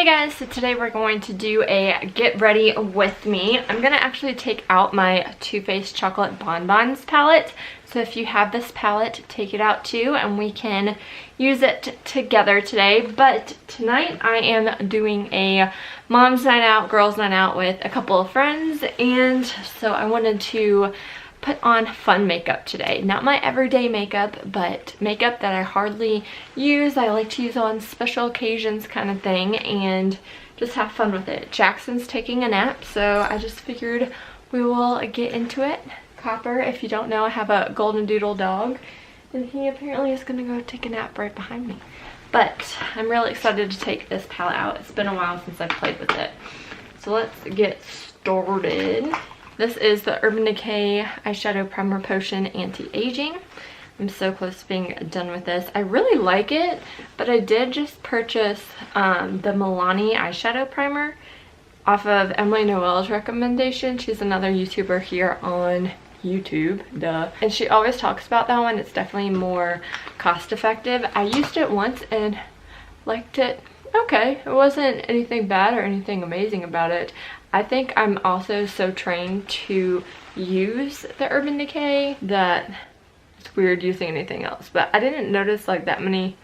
guys, so today we're going to do a get ready with me. I'm gonna actually take out my Too Faced Chocolate Bonbons palette. So if you have this palette, take it out too and we can use it together today. But tonight I am doing a mom's night out, girls night out with a couple of friends, and so I wanted to put on fun makeup today. Not my everyday makeup, but makeup that I hardly use. I like to use on special occasions kind of thing and just have fun with it. Jackson's taking a nap, so I just figured we will get into it. Copper, if you don't know, I have a golden doodle dog and he apparently is gonna go take a nap right behind me. But I'm really excited to take this palette out. It's been a while since I've played with it. So let's get started. This is the Urban Decay Eyeshadow Primer Potion Anti-Aging. I'm so close to being done with this. I really like it, but I did just purchase the Milani eyeshadow primer off of Emily Noel's recommendation. She's another YouTuber here on YouTube, duh. And she always talks about that one. It's definitely more cost effective. I used it once and liked it okay. It wasn't anything bad or anything amazing about it. I think I'm also so trained to use the Urban Decay that it's weird using anything else. But I didn't notice like that many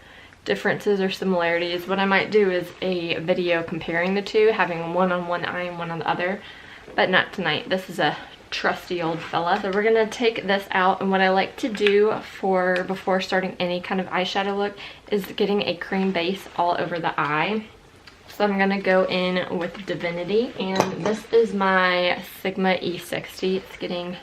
differences or similarities. What I might do is a video comparing the two, having one on one eye and one on the other, but not tonight. This is a trusty old fella. So we're gonna take this out, and what I like to do before starting any kind of eyeshadow look is getting a cream base all over the eye. So I'm gonna go in with Divinity, and this is my Sigma E60. It's getting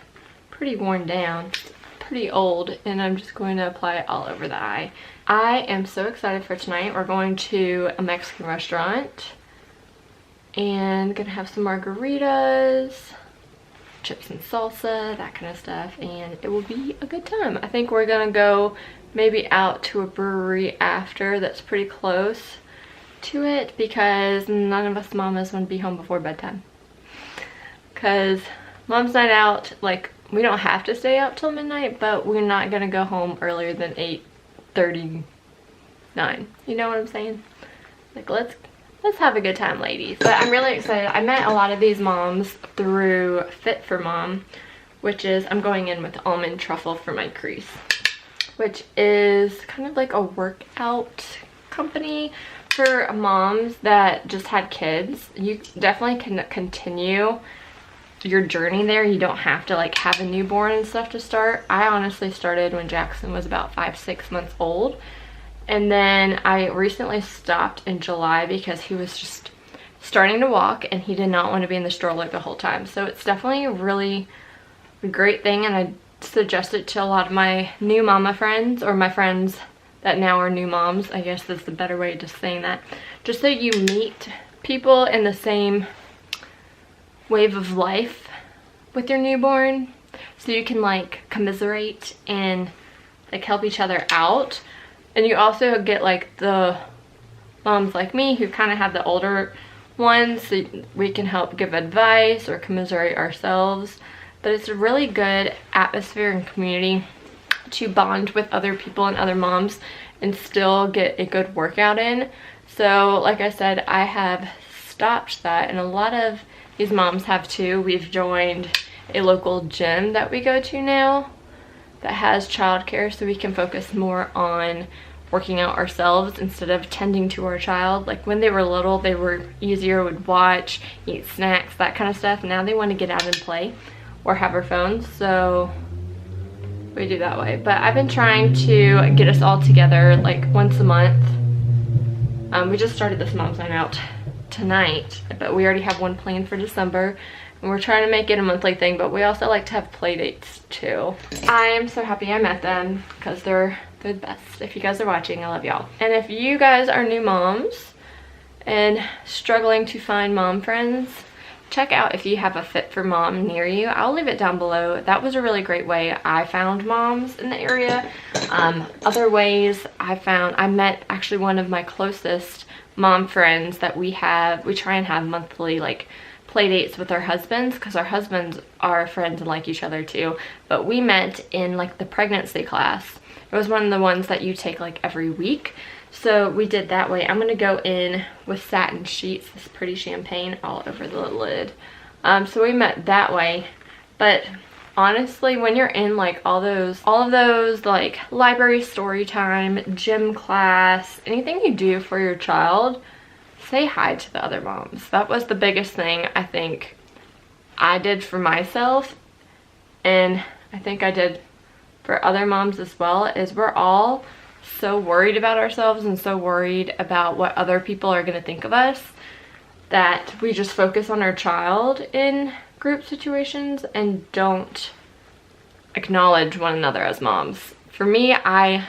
pretty worn down, pretty old, and I'm just going to apply it all over the eye. I am so excited for tonight. We're going to a Mexican restaurant and gonna have some margaritas, chips and salsa, that kind of stuff, and it will be a good time. I think we're gonna go maybe out to a brewery after that's pretty close to it, because none of us mamas want to be home before bedtime. Because mom's night out, like, we don't have to stay out till midnight, but we're not gonna go home earlier than 8:39. You know what I'm saying? Like, let's have a good time, ladies. But I'm really excited. I met a lot of these moms through Fit for Mom, which is, I'm going in with almond truffle for my crease, which is kind of like a workout company for moms that just had kids. You definitely can continue your journey there. You don't have to like have a newborn and stuff to start. I honestly started when Jackson was about 5-6 months old, and then I recently stopped in July because he was just starting to walk and he did not want to be in the stroller the whole time. So it's definitely a really great thing, and I suggest it to a lot of my new mama friends, or my friends that now are new moms. I guess that's the better way of just saying that. Just so you meet people in the same wave of life with your newborn, so you can like commiserate and like help each other out. And you also get like the moms like me who kind of have the older ones, so we can help give advice or commiserate ourselves. But it's a really good atmosphere and community to bond with other people and other moms and still get a good workout in. So like I said, I have stopped that, and a lot of these moms have too. We've joined a local gym that we go to now that has childcare, so we can focus more on working out ourselves instead of tending to our child. Like when they were little, they were easier, would watch, eat snacks, that kind of stuff. Now they want to get out and play or have our phones, so we do that way. But I've been trying to get us all together like once a month. We just started this mom's night out tonight, but we already have one planned for December, and we're trying to make it a monthly thing. But we also like to have play dates too. I am so happy I met them because they're the best. If you guys are watching, I love y'all. And if you guys are new moms and struggling to find mom friends, check out if you have a Fit for Mom near you. I'll leave it down below. That was a really great way I found moms in the area. Other ways I met actually one of my closest mom friends that we try and have monthly like play dates with our husbands, because our husbands are friends and like each other too. But we met in like the pregnancy class. It was one of the ones that you take like every week. So we did that way. I'm going to go in with satin sheets, this pretty champagne all over the lid. So we met that way. But honestly, when you're in like all of those like library story time, gym class, anything you do for your child, say hi to the other moms. That was the biggest thing I think I did for myself, and I think I did for other moms as well, is we're all so worried about ourselves and so worried about what other people are going to think of us that we just focus on our child in group situations and don't acknowledge one another as moms. For me, I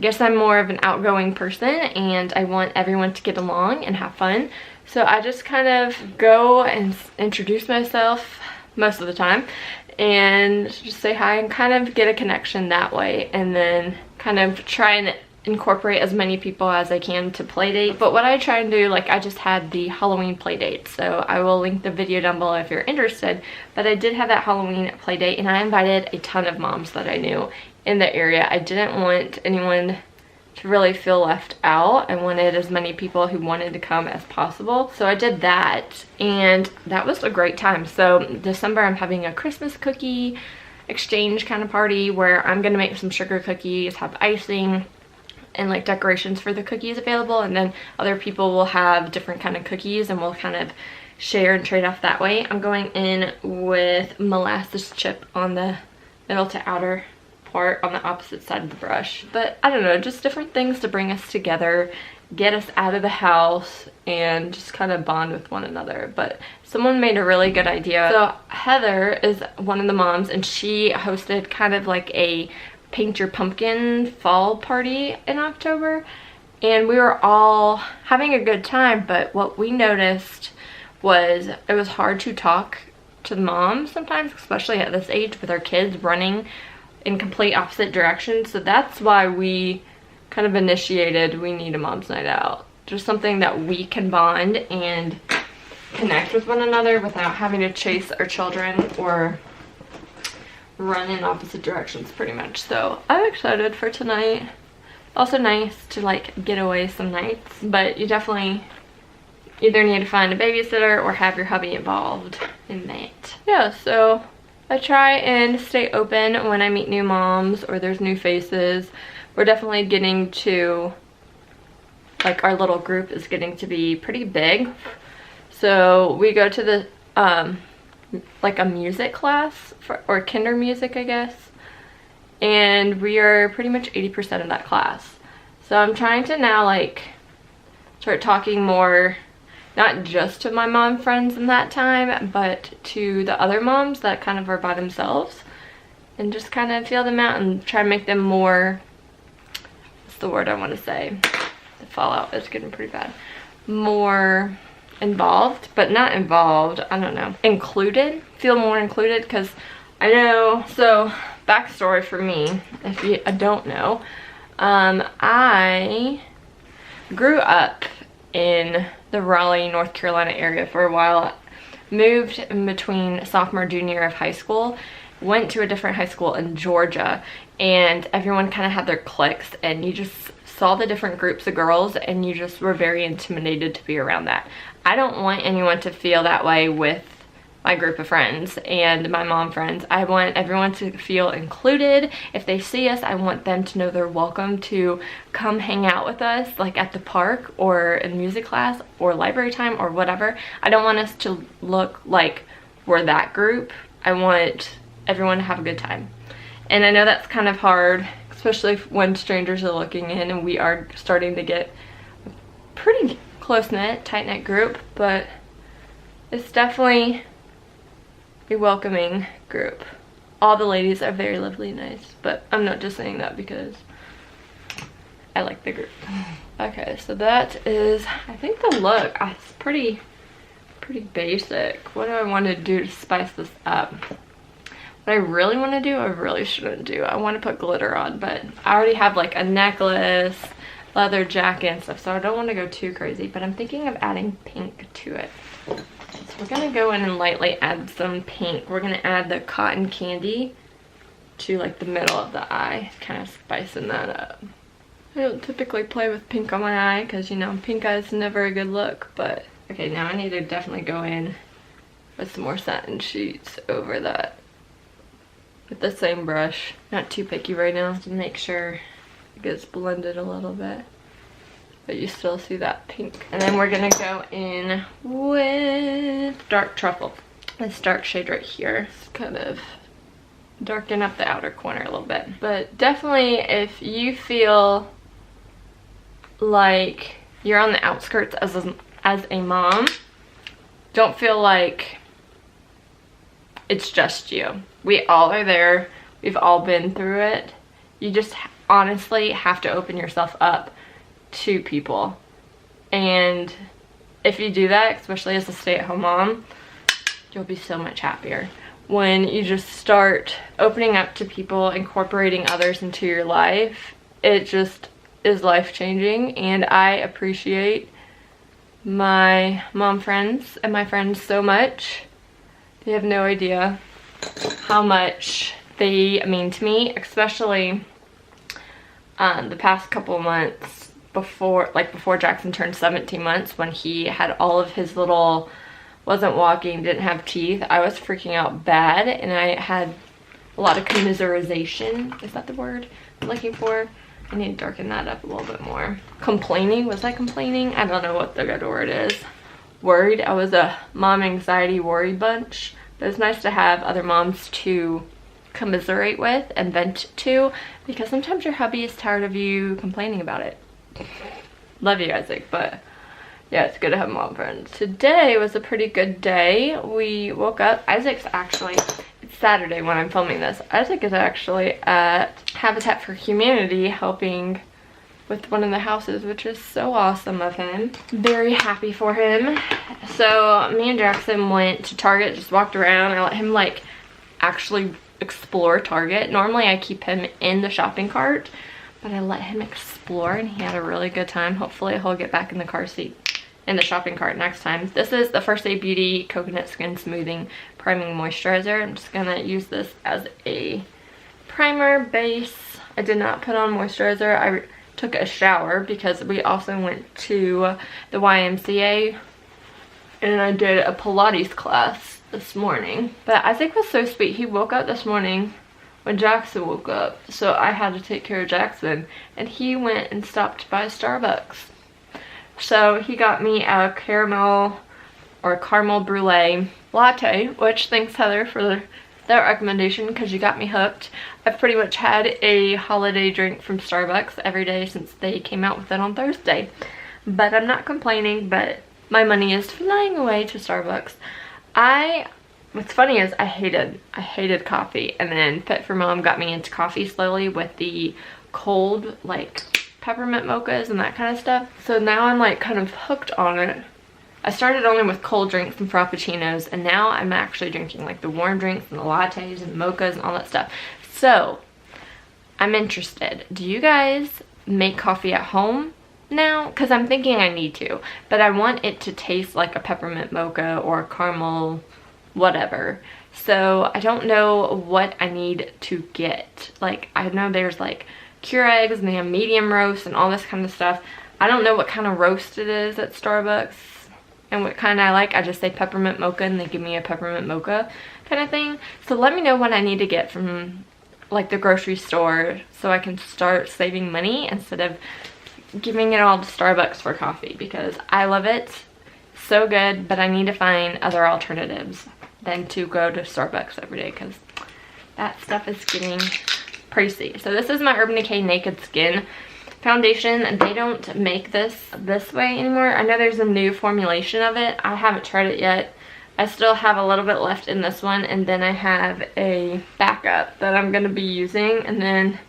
guess I'm more of an outgoing person and I want everyone to get along and have fun. So I just kind of go and introduce myself most of the time and just say hi and kind of get a connection that way, and then kind of try and incorporate as many people as I can to play date. But what I try and do, like I just had the Halloween play date, so I will link the video down below if you're interested. But I did have that Halloween play date and I invited a ton of moms that I knew in the area. I didn't want anyone to really feel left out. I wanted as many people who wanted to come as possible. So I did that and that was a great time. So December I'm having a Christmas cookie exchange kind of party where I'm gonna make some sugar cookies, have icing and like decorations for the cookies available, and then other people will have different kind of cookies and we'll kind of share and trade off that way. I'm going in with molasses chip on the middle to outer part on the opposite side of the brush. But I don't know, just different things to bring us together, get us out of the house, and just kind of bond with one another. But someone made a really good idea. So Heather is one of the moms and she hosted kind of like a paint your pumpkin fall party in October, and we were all having a good time. But what we noticed was it was hard to talk to the moms sometimes, especially at this age with our kids running in complete opposite directions. So that's why we kind of initiated we need a mom's night out, just something that we can bond and connect with one another without having to chase our children or run in opposite directions pretty much. So I'm excited for tonight. Also nice to like get away some nights, but you definitely either need to find a babysitter or have your hubby involved in that. Yeah, so I try and stay open when I meet new moms or there's new faces. We're definitely getting to, like our little group is getting to be pretty big. So we go to the, like a music class or kinder music, I guess. And we are pretty much 80% of that class. So I'm trying to now like start talking more, not just to my mom friends in that time, but to the other moms that kind of are by themselves, and just kind of feel them out and try to make them more, what's the word I want to say? The fallout is getting pretty bad. More involved, but not involved, I don't know. Included, feel more included, because I know, so backstory for me, if you don't know, I grew up in the Raleigh, North Carolina area for a while, moved in between sophomore and junior year of high school, went to a different high school in Georgia, and everyone kind of had their cliques, and you just saw the different groups of girls and you just were very intimidated to be around that. I don't want anyone to feel that way with my group of friends and my mom friends. I want everyone to feel included. If they see us, I want them to know they're welcome to come hang out with us, like at the park or in music class or library time or whatever. I don't want us to look like we're that group. I want everyone to have a good time. And I know that's kind of hard, especially when strangers are looking in, and we are starting to get a pretty close-knit, tight-knit group, but it's definitely a welcoming group. All the ladies are very lovely and nice, but I'm not just saying that because I like the group. Okay, so that is, I think the look, it's pretty basic. What do I want to do to spice this up? What I really want to do, I really shouldn't do. I want to put glitter on, but I already have like a necklace, leather jacket and stuff, so I don't want to go too crazy, but I'm thinking of adding pink to it. So we're going to go in and lightly add some pink. We're going to add the cotton candy to like the middle of the eye, kind of spicing that up. I don't typically play with pink on my eye because, you know, pink eye is never a good look, but okay, now I need to definitely go in with some more satin sheets over that with the same brush. Not too picky right now to make sure it gets blended a little bit, but you still see that pink. And then we're gonna go in with dark truffle, this dark shade right here. It's kind of darken up the outer corner a little bit, but definitely if you feel like you're on the outskirts as a mom, don't feel like it's just you. We all are there. We've all been through it. You just honestly have to open yourself up to people, and if you do that, especially as a stay-at-home mom, you'll be so much happier. When you just start opening up to people, incorporating others into your life, it just is life-changing. And I appreciate my mom friends and my friends so much. They have no idea how much they mean to me, especially the past couple months before Jackson turned 17 months, when he had all of his little, wasn't walking, didn't have teeth. I was freaking out bad, and I had a lot of commiseration. Is that the word I'm looking for? I need to darken that up a little bit more. Complaining, was I complaining? I don't know what the good word is. Worried. I was a mom anxiety worry bunch, but it's nice to have other moms to commiserate with and vent to, because sometimes your hubby is tired of you complaining about it. Love you, Isaac, but yeah, it's good to have mom friends. Today was a pretty good day. We woke up. Isaac's actually, it's Saturday when I'm filming this. Isaac is actually at Habitat for Humanity helping with one of the houses, which is so awesome of him. Very happy for him. So me and Jackson went to Target, just walked around. I let him like actually explore Target. Normally I keep him in the shopping cart, but I let him explore and he had a really good time. Hopefully he'll get back in the car seat, in the shopping cart next time. This is the First Aid Beauty Coconut Skin Smoothing Priming Moisturizer. I'm just gonna use this as a primer base. I did not put on moisturizer. I took a shower because we also went to the YMCA and I did a Pilates class this morning. But Isaac was so sweet. He woke up this morning when Jackson woke up, so I had to take care of Jackson, and he went and stopped by Starbucks. So he got me a caramel brulee latte, which thanks Heather for that recommendation, because you got me hooked. I've pretty much had a holiday drink from Starbucks every day since they came out with it on Thursday. But I'm not complaining, but my money is flying away to Starbucks. What's funny is I hated coffee, and then Fit for Mom got me into coffee slowly with the cold, like, peppermint mochas and that kind of stuff. So now I'm like kind of hooked on it. I started only with cold drinks and frappuccinos, and now I'm actually drinking like the warm drinks and the lattes and the mochas and all that stuff. So I'm interested. Do you guys make coffee at home now? Because I'm thinking I need to, but I want it to taste like a peppermint mocha or a caramel whatever. So I don't know what I need to get. Like, I know there's like Keurigs and they have medium roast and all this kind of stuff. I don't know what kind of roast it is at Starbucks and what kind I like. I just say peppermint mocha and they give me a peppermint mocha kind of thing. So let me know what I need to get from like the grocery store so I can start saving money instead of giving it all to Starbucks for coffee, because I love it. So good, but I need to find other alternatives than to go to Starbucks every day, because that stuff is getting pricey. So this is my Urban Decay Naked Skin foundation. They don't make this way anymore. I know there's a new formulation of it. I haven't tried it yet. I still have a little bit left in this one, and then I have a backup that I'm going to be using, and then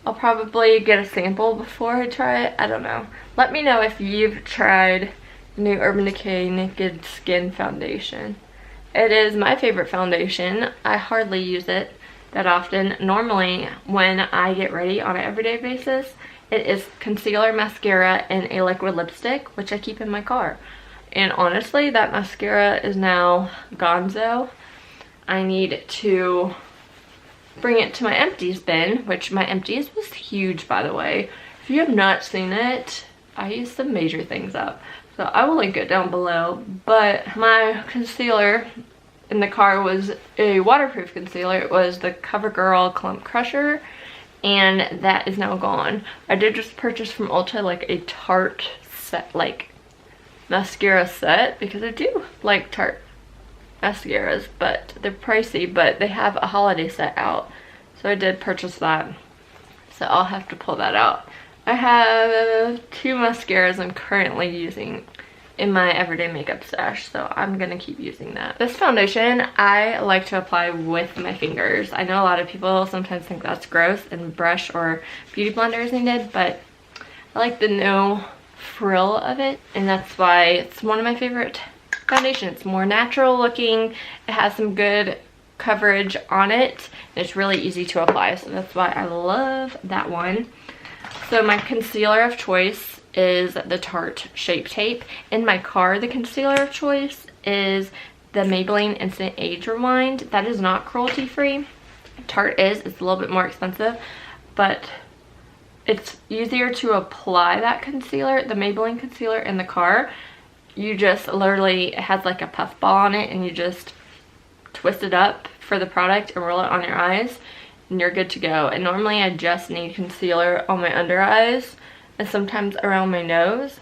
I'll probably get a sample before I try it. I don't know. Let me know if you've tried the new Urban Decay Naked Skin foundation. It is my favorite foundation. I hardly use it that often. Normally, when I get ready on an everyday basis, it is concealer, mascara, and a liquid lipstick, which I keep in my car. And honestly, that mascara is now gonzo. I need to bring it to my empties bin, which my empties was huge, by the way. If you have not seen it, I used to major things up. So I will link it down below. But my concealer in the car was a waterproof concealer. It was the CoverGirl Clump Crusher, and that is now gone. I did just purchase from Ulta like a Tarte set, like mascara set, because I do like Tarte mascaras, but they're pricey, but they have a holiday set out. So I did purchase that. So I'll have to pull that out. I have 2 mascaras I'm currently using in my everyday makeup stash, so I'm gonna keep using that. This foundation I like to apply with my fingers. I know a lot of people sometimes think that's gross and brush or beauty blender is needed, but I like the no frill of it, and that's why it's one of my favorite foundations. It's more natural looking, it has some good coverage on it, and it's really easy to apply, so that's why I love that one. So my concealer of choice is the Tarte Shape Tape. In my car, the concealer of choice is the Maybelline Instant Age Rewind. That is not cruelty free. Tarte is. It's a little bit more expensive, but it's easier to apply that concealer, the Maybelline concealer, in the car. You just literally, it has like a puff ball on it, and you just twist it up for the product and roll it on your eyes, and you're good to go. And normally I just need concealer on my under eyes and sometimes around my nose,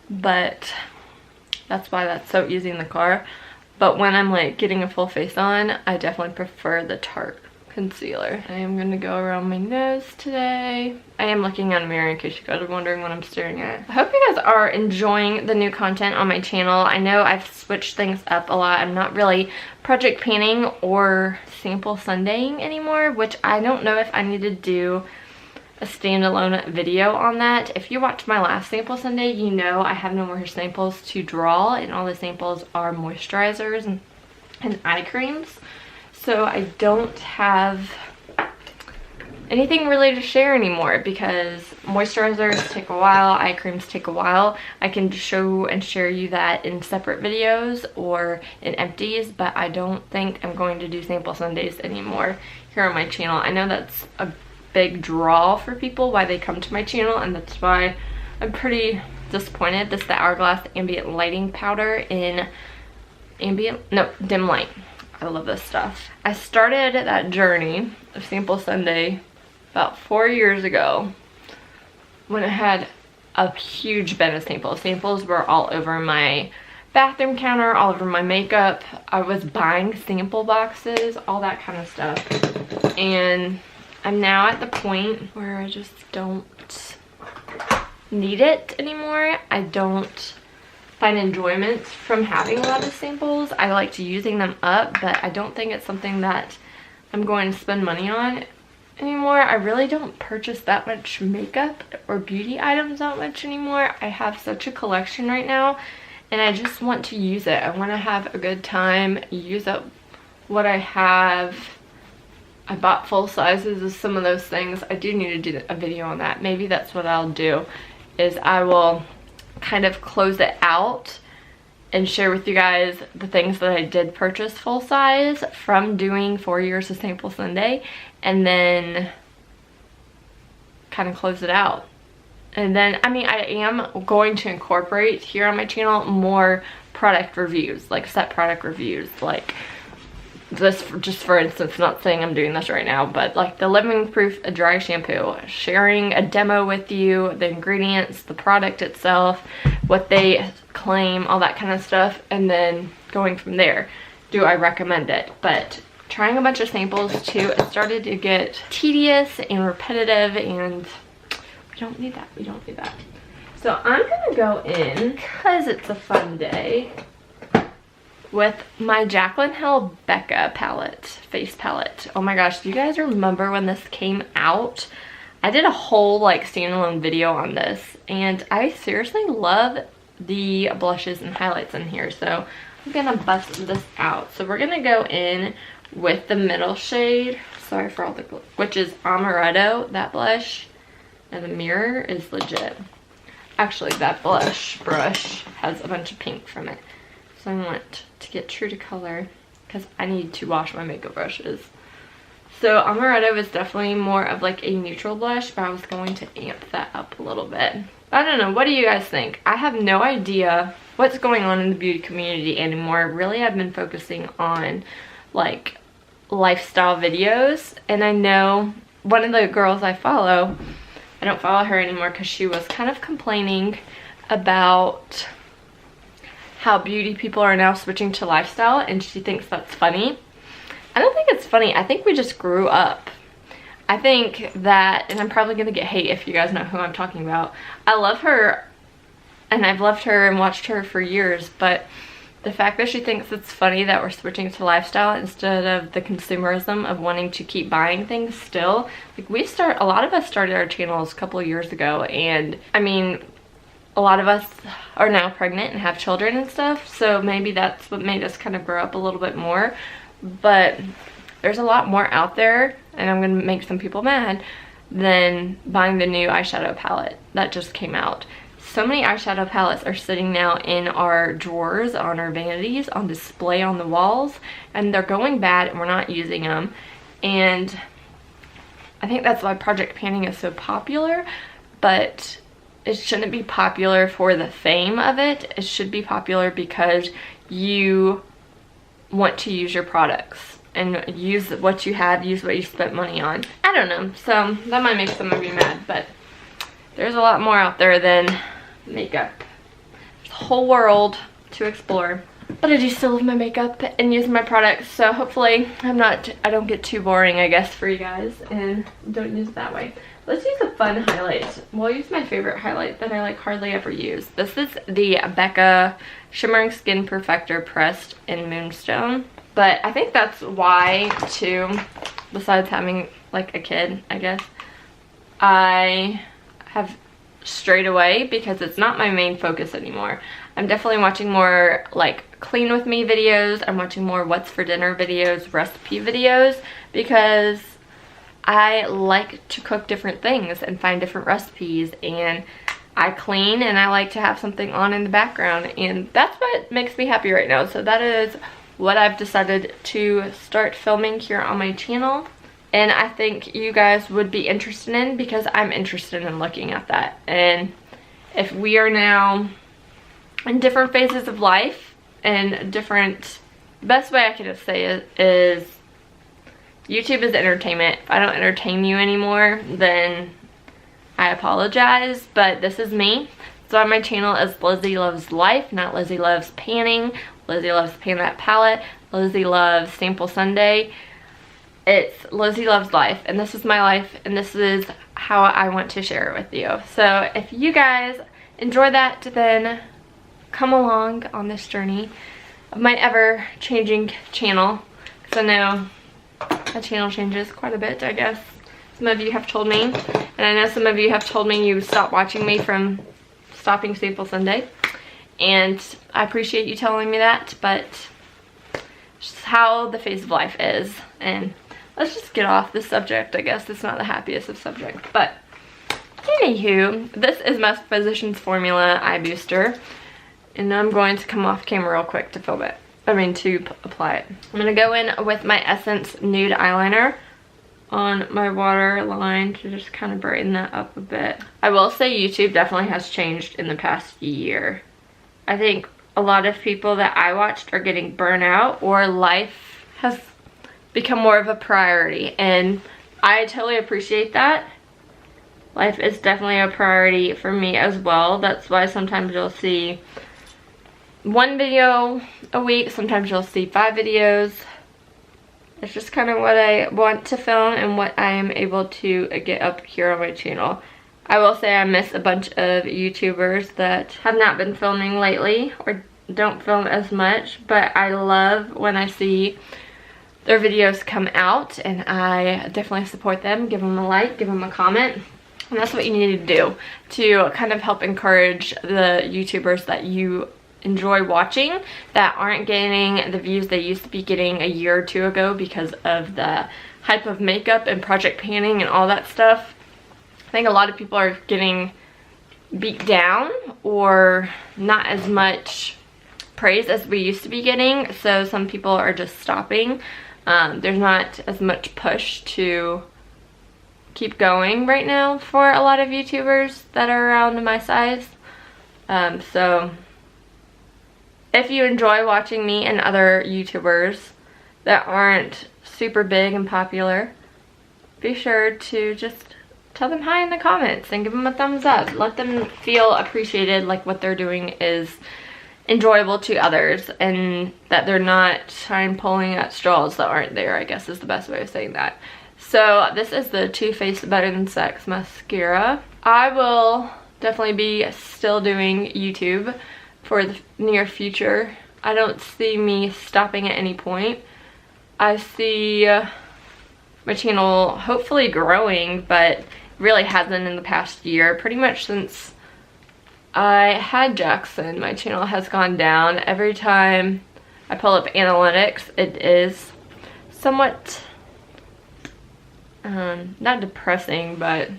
but that's why that's so easy in the car. But when I'm like getting a full face on, I definitely prefer the Tarte concealer. I am gonna go around my nose today. I am looking at a mirror in case you guys are wondering what I'm staring at. I hope you guys are enjoying the new content on my channel. I know I've switched things up a lot. I'm not really project panning or sample Sundaying anymore, which I don't know if I need to do a standalone video on that. If you watched my last sample Sunday, you know I have no more samples to draw, and all the samples are moisturizers and eye creams. So I don't have anything really to share anymore, because moisturizers take a while, eye creams take a while. I can show and share you that in separate videos or in empties, but I don't think I'm going to do sample Sundays anymore here on my channel. I know that's a big draw for people, why they come to my channel, and that's why I'm pretty disappointed. This is the Hourglass Ambient Lighting Powder in dim light. I love this stuff. I started that journey of Sample Sunday about 4 years ago when I had a huge bin of samples. Samples were all over my bathroom counter, all over my makeup. I was buying sample boxes, all that kind of stuff. And I'm now at the point where I just don't need it anymore. I don't find enjoyment from having a lot of samples. I liked using them up, but I don't think it's something that I'm going to spend money on anymore. I really don't purchase that much makeup or beauty items that much anymore. I have such a collection right now, and I just want to use it. I want to have a good time, use up what I have. I bought full sizes of some of those things. I do need to do a video on that. Maybe that's what I'll do, is I will kind of close it out and share with you guys the things that I did purchase full size from doing 4 years of Sample Sunday, and then kind of close it out. And then, I mean, I am going to incorporate here on my channel more product reviews, like set product reviews, like this, just for instance, not saying I'm doing this right now, but like the Living Proof Dry Shampoo, sharing a demo with you, the ingredients, the product itself, what they claim, all that kind of stuff, and then going from there. Do I recommend it? But trying a bunch of samples too, it started to get tedious and repetitive, and we don't need that. We don't need that. So I'm gonna go in, because it's a fun day, with my Jaclyn Hill Becca palette, face palette. Oh my gosh, do you guys remember when this came out? I did a whole like standalone video on this, and I seriously love the blushes and highlights in here. So I'm gonna bust this out. So we're gonna go in with the middle shade, sorry for all the, which is Amaretto, that blush, and the mirror is legit. Actually, that blush brush has a bunch of pink from it. So I want to get true to color, because I need to wash my makeup brushes. So Amaretto is definitely more of like a neutral blush, but I was going to amp that up a little bit. I don't know, what do you guys think? I have no idea what's going on in the beauty community anymore. Really, I've been focusing on like lifestyle videos, and I know one of the girls I follow, I don't follow her anymore because she was kind of complaining about how beauty people are now switching to lifestyle, and she thinks that's funny. I don't think it's funny. I think we just grew up. I think that, and I'm probably gonna get hate if you guys know who I'm talking about. I love her, and I've loved her and watched her for years, but the fact that she thinks it's funny that we're switching to lifestyle instead of the consumerism of wanting to keep buying things still. Like a lot of us started our channels a couple of years ago, and I mean, a lot of us are now pregnant and have children and stuff, so maybe that's what made us kind of grow up a little bit more. But there's a lot more out there, and I'm gonna make some people mad, than buying the new eyeshadow palette that just came out. So many eyeshadow palettes are sitting now in our drawers, on our vanities, on display on the walls, and they're going bad and we're not using them. And I think that's why Project Panning is so popular, but it shouldn't be popular for the fame of it. It should be popular because you want to use your products and use what you have, use what you spent money on. I don't know, so that might make some of you mad, but there's a lot more out there than makeup. There's a whole world to explore. But I do still love my makeup and use my products, so hopefully I don't get too boring, I guess, for you guys, and don't use it that way. Let's use a fun highlight. We'll use my favorite highlight that I like hardly ever use. This is the Becca Shimmering Skin Perfector Pressed in Moonstone. But I think that's why, too, besides having like a kid, I guess, I have strayed away because it's not my main focus anymore. I'm definitely watching more like clean with me videos. I'm watching more what's for dinner videos, recipe videos, because I like to cook different things and find different recipes, and I clean and I like to have something on in the background, and that's what makes me happy right now. So that is what I've decided to start filming here on my channel, and I think you guys would be interested in, because I'm interested in looking at that. And if we are now in different phases of life and different, best way I could say it is YouTube is entertainment. If I don't entertain you anymore, then I apologize, but this is me. So on my channel is Lizzie Loves Life, not Lizzie Loves Panning. Lizzie Loves Pan That Palette. Lizzie Loves Sample Sunday. It's Lizzie Loves Life, and this is my life, and this is how I want to share it with you. So if you guys enjoy that, then come along on this journey of my ever-changing channel, because I know my channel changes quite a bit, I guess. Some of you have told me, and I know some of you have told me you stopped watching me from stopping Sample Sunday, and I appreciate you telling me that, but it's just how the phase of life is. And let's just get off this subject. I guess it's not the happiest of subjects, but anywho, this is my Physicians Formula Eye Booster, and I'm going to come off camera real quick to film it. To apply it. I'm gonna go in with my Essence Nude Eyeliner on my waterline to just kind of brighten that up a bit. I will say YouTube definitely has changed in the past year. I think a lot of people that I watched are getting burnt out, or life has become more of a priority, and I totally appreciate that. Life is definitely a priority for me as well. That's why sometimes you'll see one video a week, sometimes you'll see 5 videos. It's just kind of what I want to film and what I am able to get up here on my channel. I will say I miss a bunch of YouTubers that have not been filming lately or don't film as much, but I love when I see their videos come out, and I definitely support them. Give them a like, give them a comment, and that's what you need to do to kind of help encourage the YouTubers that you enjoy watching that aren't getting the views they used to be getting a year or 2 ago because of the hype of makeup and Project Panning and all that stuff. I think a lot of people are getting beat down or not as much praise as we used to be getting, so some people are just stopping. There's not as much push to keep going right now for a lot of YouTubers that are around my size. So if you enjoy watching me and other YouTubers that aren't super big and popular, be sure to just tell them hi in the comments and give them a thumbs up. Let them feel appreciated, like what they're doing is enjoyable to others and that they're not trying pulling at straws that aren't there, I guess is the best way of saying that. So this is the Too Faced Better Than Sex mascara. I will definitely be still doing YouTube for the near future. I don't see me stopping at any point. I see my channel hopefully growing, but really hasn't in the past year. Pretty much since I had Jaclyn, my channel has gone down. Every time I pull up analytics, it is somewhat, not depressing, but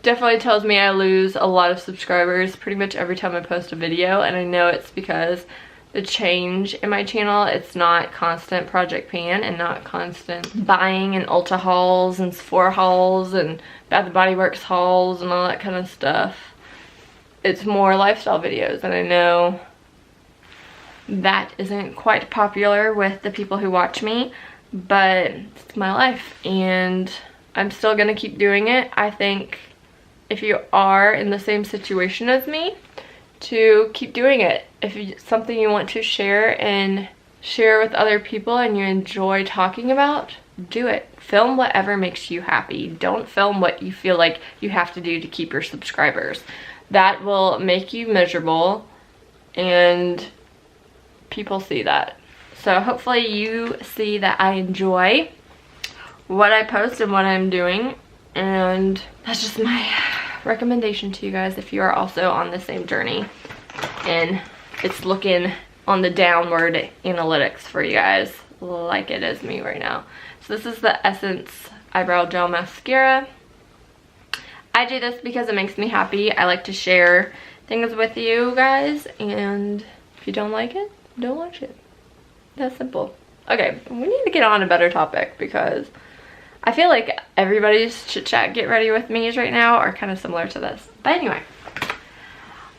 definitely tells me I lose a lot of subscribers pretty much every time I post a video. And I know it's because the change in my channel, it's not constant Project Pan and not constant buying and Ulta hauls and Sephora hauls and Bath and Body Works hauls and all that kind of stuff. It's more lifestyle videos, and I know that isn't quite popular with the people who watch me, but it's my life and I'm still gonna keep doing it. I think if you are in the same situation as me, to keep doing it. If it's something you want to share and share with other people and you enjoy talking about, do it. Film whatever makes you happy. Don't film what you feel like you have to do to keep your subscribers. That will make you miserable and people see that. So hopefully you see that I enjoy what I post and what I'm doing, and that's just my recommendation to you guys if you are also on the same journey and it's looking on the downward analytics for you guys like it is me right now. So this is the Essence Eyebrow Gel Mascara. I do this because it makes me happy. I like to share things with you guys, and if you don't like it, don't watch it. That's simple. Okay, we need to get on a better topic because I feel like everybody's Chit Chat Get Ready With Me's right now are kind of similar to this. But anyway,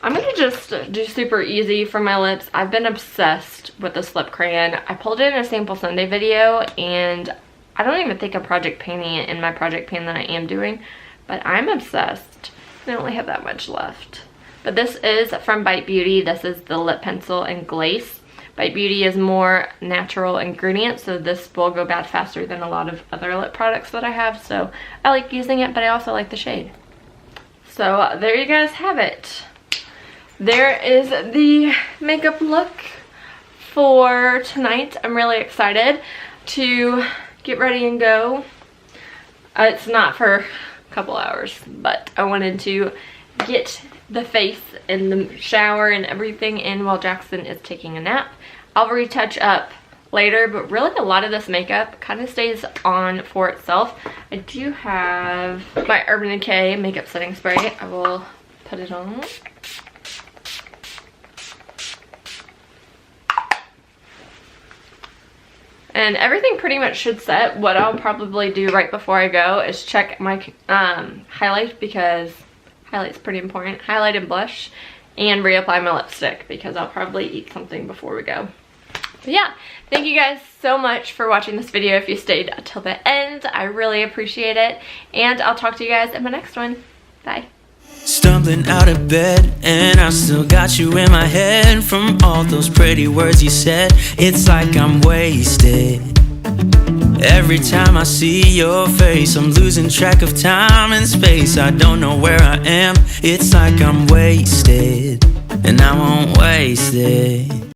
I'm going to just do super easy for my lips. I've been obsessed with this lip crayon. I pulled it in a Sample Sunday video, and I don't even think I'm project painting it in my project pan that I am doing, but I'm obsessed. I only have that much left. But this is from Bite Beauty. This is the lip pencil and glaze. Bite Beauty is more natural ingredients, so this will go bad faster than a lot of other lip products that I have. So I like using it, but I also like the shade. So there you guys have it. There is the makeup look for tonight. I'm really excited to get ready and go. It's not for a couple hours, but I wanted to get the face and the shower and everything in while Jaclyn is taking a nap. I'll retouch up later, but really a lot of this makeup kind of stays on for itself. I do have my Urban Decay makeup setting spray. I will put it on. And everything pretty much should set. What I'll probably do right before I go is check my highlight, because highlight's pretty important. Highlight and blush, and reapply my lipstick because I'll probably eat something before we go. But yeah, thank you guys so much for watching this video. If you stayed till the end, I really appreciate it. And I'll talk to you guys in my next one. Bye. Stumbling out of bed, and I still got you in my head from all those pretty words you said. It's like I'm wasted. Every time I see your face, I'm losing track of time and space. I don't know where I am. It's like I'm wasted, and I won't waste it.